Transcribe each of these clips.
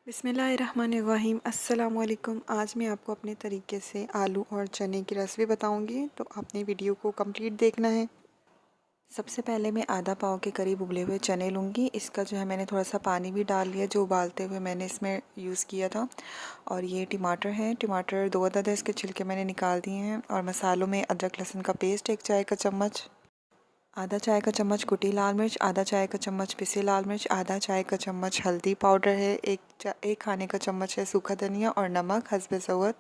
बिस्मिल्लाहिर्रहमानिर्रहीम। अस्सलाम वालेकुम। आज मैं आपको अपने तरीके से आलू और चने की रेसिपी बताऊंगी, तो आपने वीडियो को कंप्लीट देखना है। सबसे पहले मैं आधा पाव के करीब उबले हुए चने लूँगी। इसका जो है मैंने थोड़ा सा पानी भी डाल लिया, जो उबालते हुए मैंने इसमें यूज़ किया था। और ये टमाटर है, टमाटर 2 अदद है, इसके छिलके मैंने निकाल दिए हैं। और मसालों में अदरक लहसुन का पेस्ट 1 चाय का चम्मच, आधा चाय का चम्मच कुटी लाल मिर्च, आधा चाय का चम्मच पिसी लाल मिर्च, आधा चाय का चम्मच हल्दी पाउडर है, एक खाने का चम्मच है सूखा धनिया और नमक हस्बे ज़रूरत।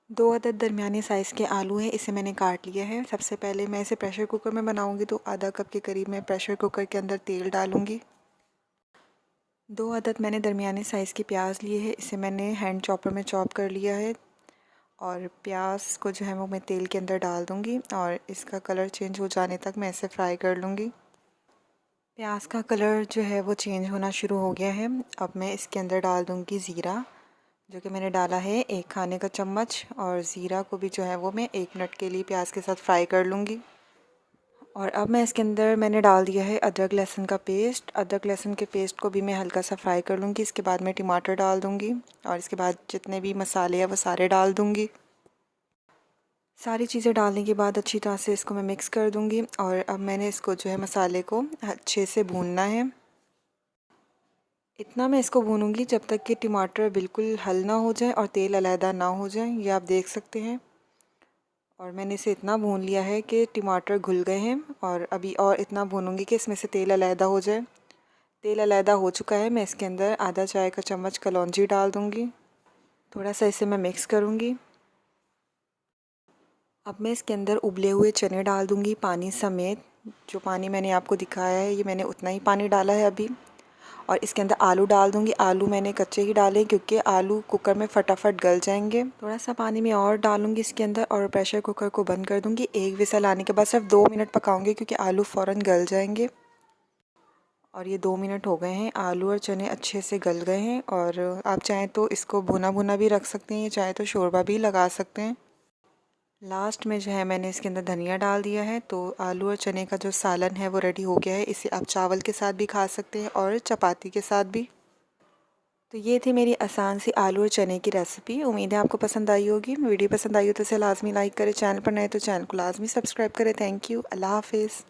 2 अदद दरमियाने साइज़ के आलू हैं, इसे मैंने काट लिया है। सबसे पहले मैं इसे प्रेशर कुकर में बनाऊंगी, तो आधा कप के करीब मैं प्रेशर कुकर के अंदर तेल डालूंगी। 2 अदद मैंने दरमियाने साइज़ की प्याज लिए है, इसे मैंने हैंड चॉपर में चॉप कर लिया है। और प्याज को जो है वो मैं तेल के अंदर डाल दूँगी और इसका कलर चेंज हो जाने तक मैं इसे फ्राई कर लूँगी। प्याज का कलर जो है वो चेंज होना शुरू हो गया है। अब मैं इसके अंदर डाल दूँगी ज़ीरा, जो कि मैंने डाला है 1 खाने का चम्मच। और ज़ीरा को भी जो है वो मैं 1 मिनट के लिए प्याज के साथ फ्राई कर लूँगी। और अब मैं इसके अंदर मैंने डाल दिया है अदरक लहसुन का पेस्ट। अदरक लहसुन के पेस्ट को भी मैं हल्का सा फ्राई कर लूँगी। इसके बाद मैं टमाटर डाल दूँगी और इसके बाद जितने भी मसाले हैं वो सारे डाल दूँगी। सारी चीज़ें डालने के बाद अच्छी तरह से इसको मैं मिक्स कर दूँगी। और अब मैंने इसको जो है मसाले को अच्छे से भूनना है। इतना मैं इसको भूनूंगी जब तक कि टमाटर बिल्कुल हल ना हो जाए और तेल अलहदा ना हो जाए, ये आप देख सकते हैं। और मैंने इसे इतना भून लिया है कि टमाटर घुल गए हैं। और अभी और इतना भूनूंगी कि इसमें से तेल अलहदा हो जाए। तेल अलहदा हो चुका है, मैं इसके अंदर आधा चाय का चम्मच कलौंजी डाल दूँगी। थोड़ा सा इसे मैं मिक्स करूँगी। अब मैं इसके अंदर उबले हुए चने डाल दूँगी पानी समेत। जो पानी मैंने आपको दिखाया है, ये मैंने उतना ही पानी डाला है अभी। और इसके अंदर आलू डाल दूँगी। आलू मैंने कच्चे ही डाले क्योंकि आलू कुकर में फटाफट गल जाएंगे। थोड़ा सा पानी मैं और डालूँगी इसके अंदर और प्रेशर कुकर को बंद कर दूँगी। 1 विसल आने के बाद सिर्फ 2 मिनट पकाऊँगी क्योंकि आलू फ़ौरन गल जाएंगे। और ये 2 मिनट हो गए हैं, आलू और चने अच्छे से गल गए हैं। और आप चाहें तो इसको भुना भुना भी रख सकते हैं, चाहे तो शोरबा भी लगा सकते हैं। लास्ट में जो है मैंने इसके अंदर धनिया डाल दिया है। तो आलू और चने का जो सालन है वो रेडी हो गया है। इसे आप चावल के साथ भी खा सकते हैं और चपाती के साथ भी। तो ये थी मेरी आसान सी आलू और चने की रेसिपी। उम्मीद है आपको पसंद आई होगी। वीडियो पसंद आई हो तो इसे लाजमी लाइक करें, चैनल पर नए तो चैनल को लाजमी सब्सक्राइब करें। Thank you. अल्लाह हाफिज़।